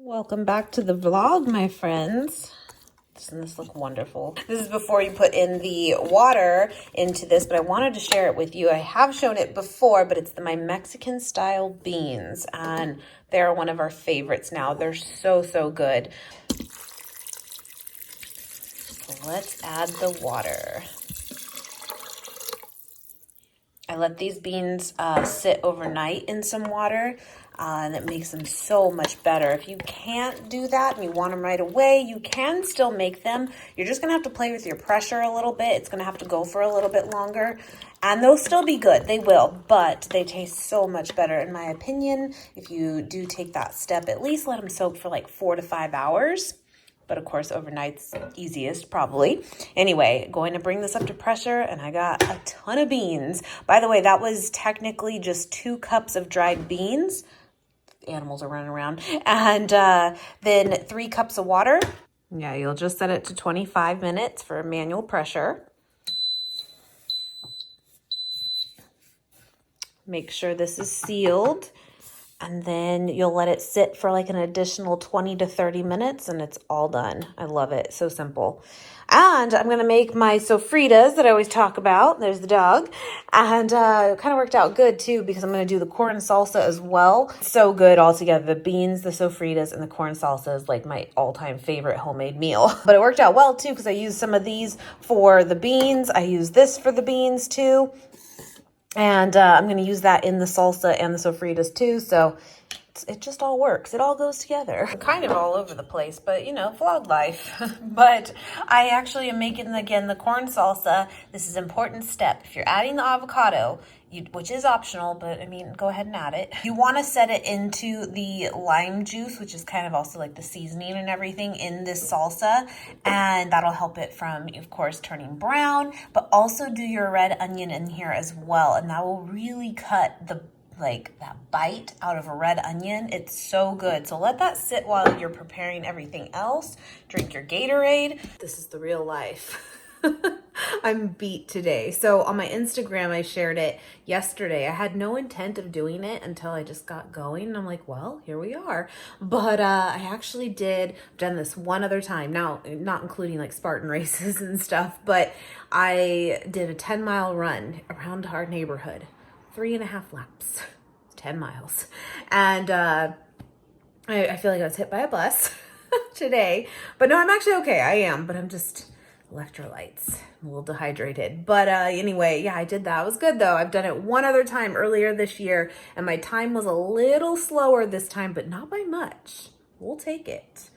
Welcome back to the vlog, my friends. Doesn't this look wonderful? This is before you put in the water into this, but I wanted to share it with you. I have shown it before, but it's my Mexican style beans, and they're one of our favorites now. They're so good. So let's add the water. I let these beans sit overnight in some water, and it makes them so much better. If you can't do that and you want them right away, you can still make them. You're just going to have to play with your pressure a little bit. It's going to have to go for a little bit longer, and they'll still be good. They will, but they taste so much better, in my opinion. If you do take that step, at least let them soak for like 4 to 5 hours. But of course, overnight's easiest, probably. Anyway, going to bring this up to pressure, and I got a ton of beans. By the way, that was technically just 2 cups of dried beans. Animals are running around. And then 3 cups of water. Yeah, you'll just set it to 25 minutes for manual pressure. Make sure this is sealed. And then you'll let it sit for like an additional 20 to 30 minutes and it's all done. I love it. So simple. And I'm going to make my sofritas that I always talk about. There's the dog. And it kind of worked out good too because I'm going to do the corn salsa as well. So good all together. The beans, the sofritas, and the corn salsa is like my all-time favorite homemade meal. But it worked out well too because I used some of these for the beans. I used this for the beans too. And I'm going to use that in the salsa and the sofritas too. So it just all works. It all goes together. I'm kind of all over the place, but you know, vlog life. But I actually am making, again, the corn salsa. This is an important step. If you're adding the avocado, which is optional, but I mean, go ahead and add it. You want to set it into the lime juice, which is kind of also like the seasoning and everything in this salsa. And that'll help it from, of course, turning brown, but also do your red onion in here as well. And that will really cut that bite out of a red onion. It's so good. So let that sit while you're preparing everything else. Drink your Gatorade. This is the real life. I'm beat today. So on my Instagram, I shared it yesterday. I had no intent of doing it until I just got going. And I'm like, well, here we are. But I actually done this one other time. Now, not including like Spartan races and stuff, but I did a 10-mile run around our neighborhood. 3.5 laps, 10 miles. And I feel like I was hit by a bus today. But no, I'm actually okay. I am, but I'm just electrolytes. I'm a little dehydrated. But anyway, yeah, I did that. It was good though. I've done it one other time earlier this year, and my time was a little slower this time, but not by much. We'll take it.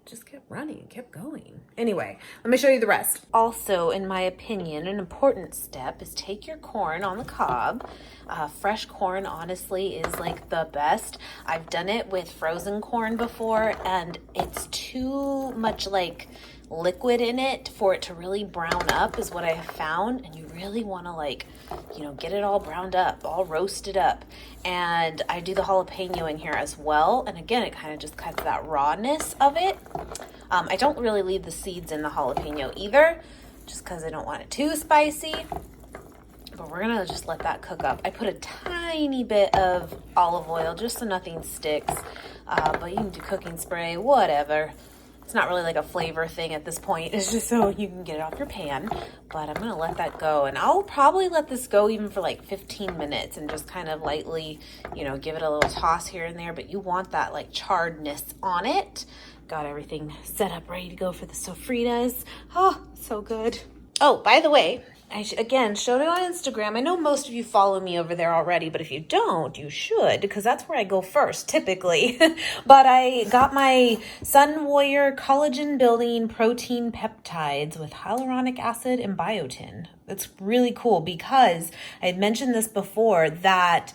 Just kept running, kept going. Anyway, let me show you the rest. Also, in my opinion, an important step is take your corn on the cob. Fresh corn, honestly, is like the best. I've done it with frozen corn before, and it's too much like liquid in it for it to really brown up is what I have found. And you really want to get it all browned up, all roasted up. And I do the jalapeno in here as well. And again, it kind of just cuts that rawness of it. I don't really leave the seeds in the jalapeno either, just because I don't want it too spicy. But we're going to just let that cook up. I put a tiny bit of olive oil just so nothing sticks. But you can do cooking spray, whatever. It's not really like a flavor thing at this point. It's just so you can get it off your pan. But I'm going to let that go. And I'll probably let this go even for like 15 minutes and just kind of lightly, give it a little toss here and there. But you want that like charredness on it. Got everything set up, ready to go for the sofritas. Oh, so good. Oh, by the way, I again showed it on Instagram. I know most of you follow me over there already, but if you don't, you should, because that's where I go first, typically. But I got my Sun Warrior collagen building protein peptides with hyaluronic acid and biotin. That's really cool because I had mentioned this before that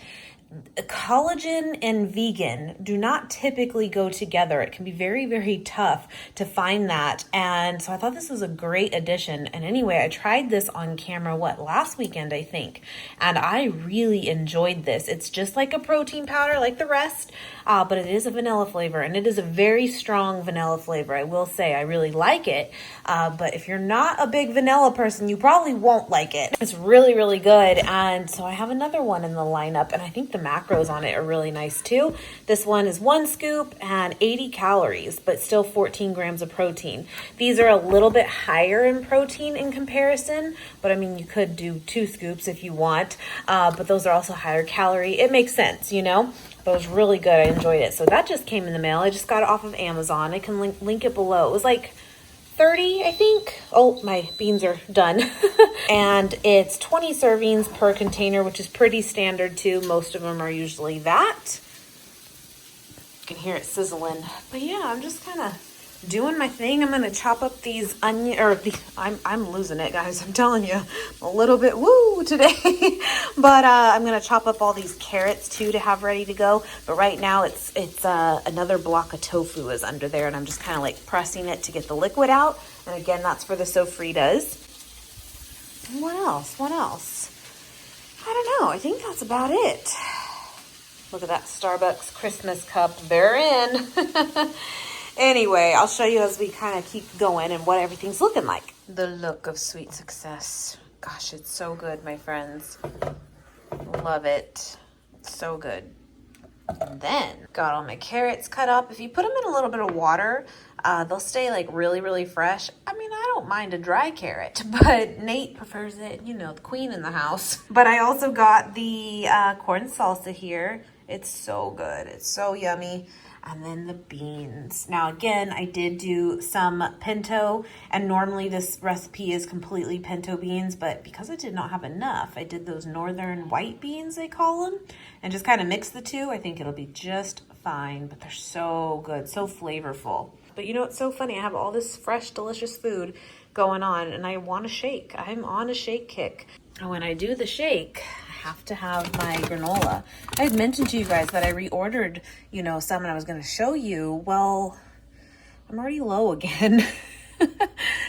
collagen and vegan do not typically go together. It can be very, very tough to find that. And so I thought this was a great addition. And anyway, I tried this on camera, last weekend, I think. And I really enjoyed this. It's just like a protein powder like the rest, but it is a vanilla flavor. And it is a very strong vanilla flavor. I will say I really like it. But if you're not a big vanilla person, you probably won't like it. It's really, really good. And so I have another one in the lineup. And I think the macros on it are really nice too. This one is 1 scoop and 80 calories, but still 14 grams of protein. These are a little bit higher in protein in comparison, but I mean, you could do 2 scoops if you want, but those are also higher calorie. It makes sense, you know? But it was really good. I enjoyed it. So that just came in the mail. I just got it off of Amazon. I can link it below. It was like 30, I think. Oh, my beans are done. And it's 20 servings per container, which is pretty standard too. Most of them are usually that. You can hear it sizzling. But yeah, I'm just kind of doing my thing. I'm going to chop up these I'm losing it, guys. I'm telling you, a little bit woo today. But I'm going to chop up all these carrots too to have ready to go. But right now it's another block of tofu is under there, and I'm just kind of like pressing it to get the liquid out. And again, that's for the sofritas. And what else? What else? I don't know. I think that's about it. Look at that Starbucks Christmas cup. They're in. Anyway, I'll show you as we kind of keep going and what everything's looking like. The look of sweet success. Gosh, it's so good, my friends. Love it. It's so good. And then got all my carrots cut up. If you put them in a little bit of water, they'll stay like really, really fresh. I mean, I don't mind a dry carrot, but Nate prefers it, you know, the queen in the house. But I also got the corn salsa here. It's so good. It's so yummy. And then the beans. Now, again, I did do some pinto, and normally this recipe is completely pinto beans, but because I did not have enough, I did those northern white beans, they call them, and just kind of mix the two. I think it'll be just fine, but they're so good, so flavorful. But you know, it's so funny. I have all this fresh, delicious food going on, and I want a shake. I'm on a shake kick. And when I do the shake, have to have my granola. I had mentioned to you guys that I reordered, you know, some, and I was going to show you. Well, I'm already low again.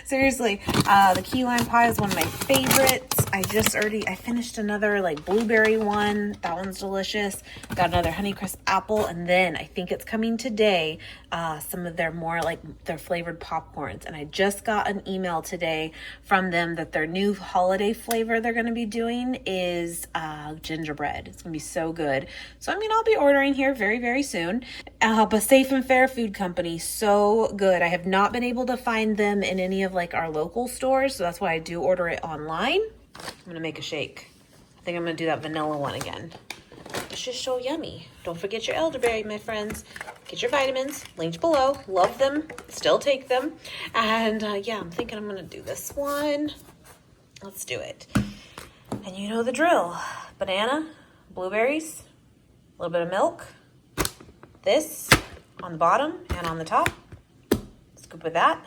Seriously, the key lime pie is one of my favorites. I finished another like blueberry one. That one's delicious. Got another Honeycrisp apple, and then I think it's coming today, some of their more like their flavored popcorns. And I just got an email today from them that their new holiday flavor they're going to be doing is gingerbread. It's going to be so good. So I mean, I'll be ordering here very, very soon. But Safe and Fair Food Company, so good. I have not been able to find them in any of like our local stores, so that's why I do order it online. I'm gonna make a shake. I think I'm gonna do that vanilla one again. It's just so yummy. Don't forget your elderberry, my friends. Get your vitamins, linked below. Love them, still take them. And yeah, I'm thinking I'm gonna do this one. Let's do it. And you know the drill. Banana, blueberries, a little bit of milk. This on the bottom and on the top. Scoop of that.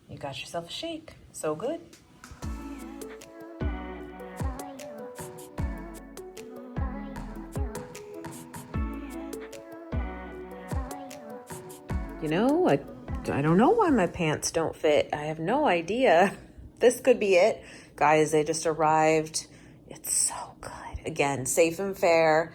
You got yourself a shake. So good. You know, I don't know why my pants don't fit. I have no idea. This could be it. Guys, they just arrived. It's so good. Again, Safe and Fair.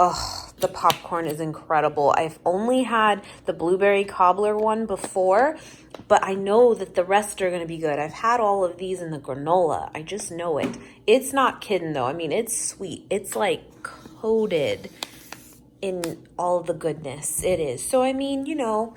Oh, the popcorn is incredible. I've only had the blueberry cobbler one before, but I know that the rest are going to be good. I've had all of these in the granola. I just know it. It's not kidding though. I mean, it's sweet. It's like coated in all the goodness. It is. So, I mean, you know,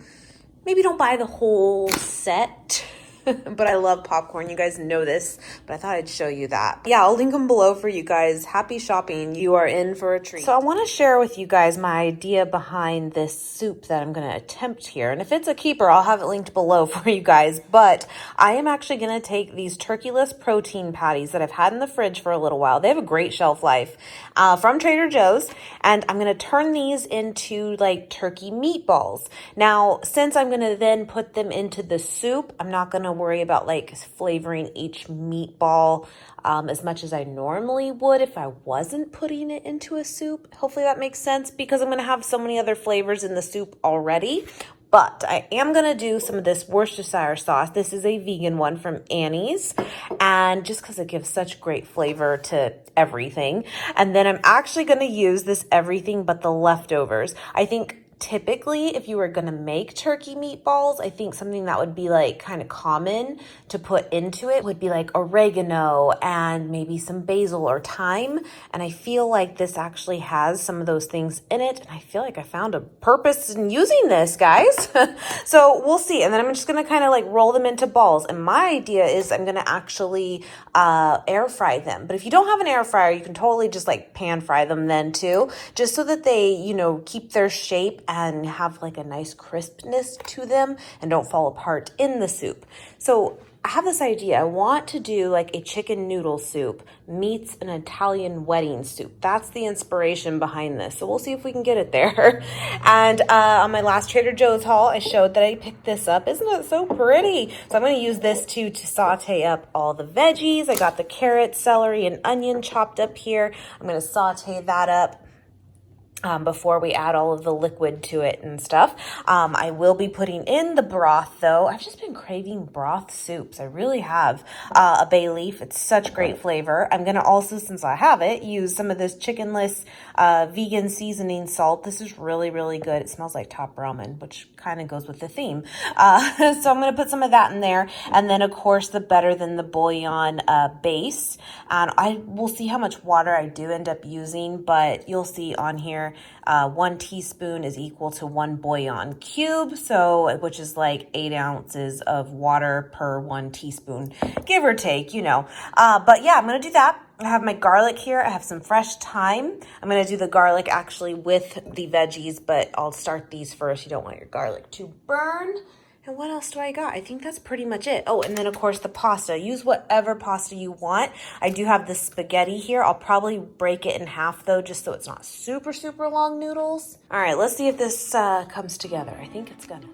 maybe don't buy the whole set. But I love popcorn. You guys know this, but I thought I'd show you that. Yeah, I'll link them below for you guys. Happy shopping. You are in for a treat. So I want to share with you guys my idea behind this soup that I'm going to attempt here. And if it's a keeper, I'll have it linked below for you guys. But I am actually going to take these turkeyless protein patties that I've had in the fridge for a little while. They have a great shelf life from Trader Joe's. And I'm going to turn these into like turkey meatballs. Now, since I'm going to then put them into the soup, I'm not going to worry about like flavoring each meatball as much as I normally would if I wasn't putting it into a soup. Hopefully that makes sense because I'm going to have so many other flavors in the soup already. But I am going to do some of this Worcestershire sauce. This is a vegan one from Annie's. And just because it gives such great flavor to everything. And then I'm actually going to use this everything but the leftovers. I think typically, if you were going to make turkey meatballs, I think something that would be like kind of common to put into it would be like oregano and maybe some basil or thyme. And I feel like this actually has some of those things in it. And I feel like I found a purpose in using this, guys. So we'll see. And then I'm just going to kind of like roll them into balls. And my idea is I'm going to actually air fry them. But if you don't have an air fryer, you can totally just like pan fry them then too, just so that they, you know, keep their shape and have like a nice crispness to them and don't fall apart in the soup. So I have this idea. I want to do like a chicken noodle soup meets an Italian wedding soup. That's the inspiration behind this. So we'll see if we can get it there. And on my last Trader Joe's haul, I showed that I picked this up. Isn't it so pretty? So I'm going to use this too to saute up all the veggies. I got the carrot, celery, and onion chopped up here. I'm going to saute that up before we add all of the liquid to it and stuff. I will be putting in the broth though. I've just been craving broth soups. I really have. A bay leaf. It's such great flavor. I'm going to also, since I have it, use some of this chickenless vegan seasoning salt. This is really, really good. It smells like top ramen, which kind of goes with the theme. So I'm going to put some of that in there. And then of course the better than the bouillon base. And I will see how much water I do end up using, but you'll see on here 1 teaspoon is equal to 1 bouillon cube, so which is like 8 ounces of water per 1 teaspoon, give or take, you know. But yeah, I'm gonna do that. I have my garlic here. I have some fresh thyme. I'm gonna do the garlic actually with the veggies, but I'll start these first. You don't want your garlic to burn. And what else do I got? I think that's pretty much it. Oh, and then of course the pasta. Use whatever pasta you want. I do have the spaghetti here. I'll probably break it in half though, just so it's not super, super long noodles. All right, let's see if this comes together. I think it's gonna.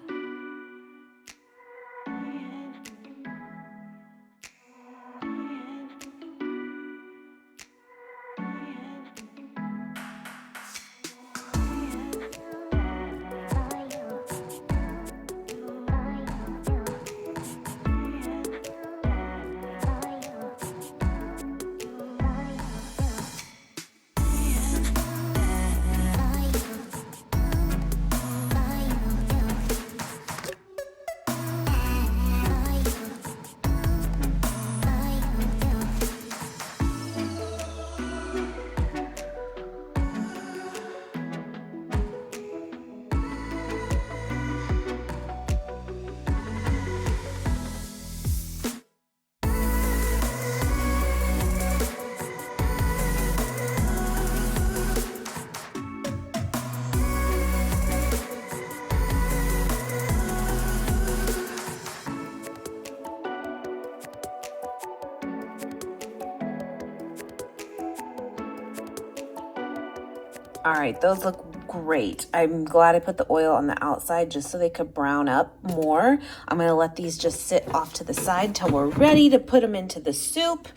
All right, those look great. I'm glad I put the oil on the outside just so they could brown up more. I'm gonna let these just sit off to the side till we're ready to put them into the soup.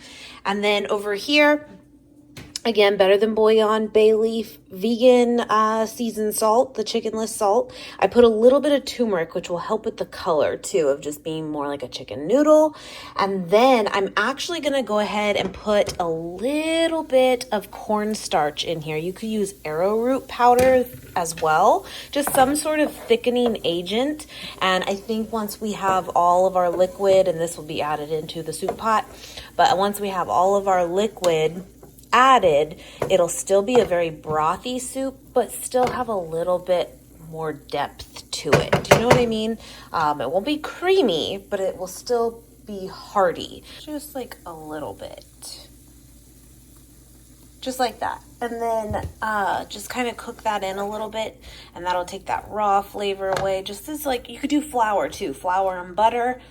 And then over here, again, better than bouillon, bay leaf, vegan seasoned salt, the chickenless salt. I put a little bit of turmeric, which will help with the color too, of just being more like a chicken noodle. And then I'm actually going to go ahead and put a little bit of cornstarch in here. You could use arrowroot powder as well, just some sort of thickening agent. And I think once we have all of our liquid, and this will be added into the soup pot, but once we have all of our liquid added, it'll still be a very brothy soup, but still have a little bit more depth to it. Do you know what I mean? It won't be creamy, but it will still be hearty. Just like a little bit. Just like that. And then just kind of cook that in a little bit, and that'll take that raw flavor away. Just as like, you could do flour too. Flour and butter,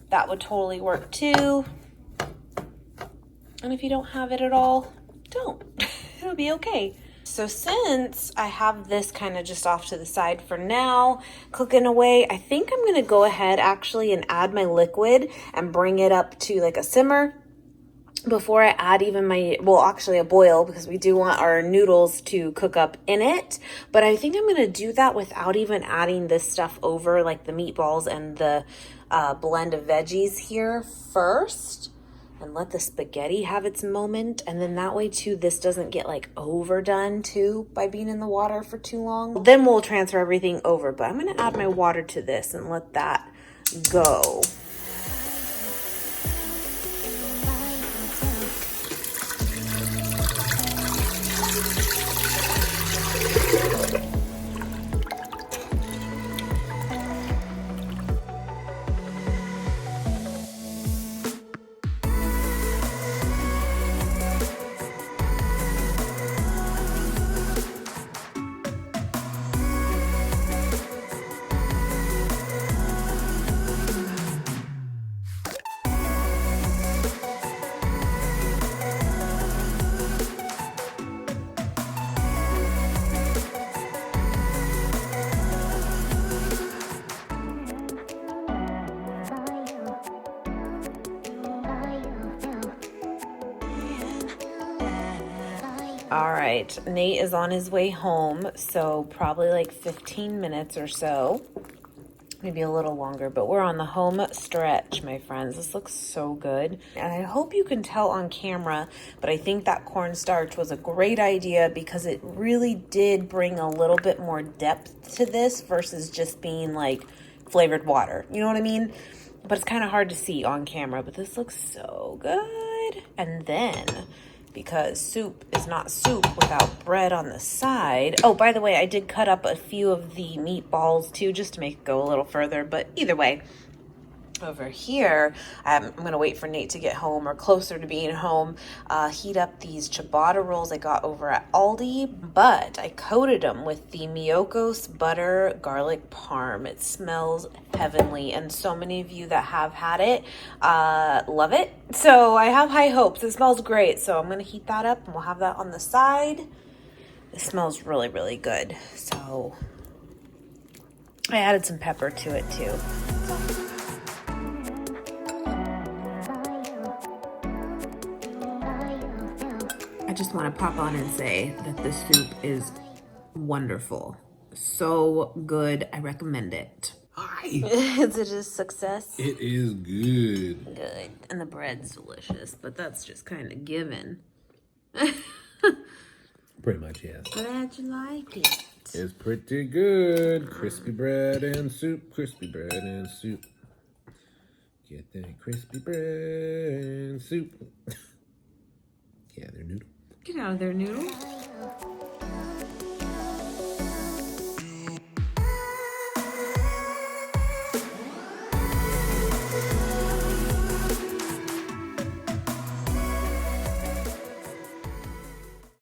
that would totally work too. And if you don't have it at all, don't. It'll be okay. So since I have this kind of just off to the side for now, cooking away, I think I'm going to go ahead actually and add my liquid and bring it up to like a simmer before I add even my, well, actually a boil, because we do want our noodles to cook up in it. But I think I'm going to do that without even adding this stuff over, like the meatballs and the blend of veggies here first. and let the spaghetti have its moment. And then that way too, this doesn't get like overdone too by being in the water for too long. Then we'll transfer everything over, but I'm gonna add my water to this and let that go. All right, Nate is on his way home, so probably like 15 minutes or so, maybe a little longer, but we're on the home stretch, my friends. This looks so good. And I hope you can tell on camera, but I think that cornstarch was a great idea because it really did bring a little bit more depth to this versus just being like flavored water. You know what I mean? But it's kind of hard to see on camera, but this looks so good. And then, because soup is not soup without bread on the side. Oh, by the way, I did cut up a few of the meatballs too, just to make it go a little further. But either way, over here, I'm going to wait for Nate to get home or closer to being home, heat up these ciabatta rolls I got over at Aldi, but I coated them with the Miyoko's butter garlic parm. It smells heavenly, and so many of you that have had it love it. So I have high hopes. It smells great, so I'm going to heat that up and we'll have that on the side. It smells really, really good. So I added some pepper to it too. I just want to pop on and say that this soup is wonderful. So good. I recommend it. Hi. Is it a success? It is good. Good. And the bread's delicious, but that's just kind of given. Pretty much, yes. Glad you like it. It's pretty good. Crispy bread and soup. Crispy bread and soup. Get that crispy bread and soup. Yeah, they're noodle. Get out of there, noodle.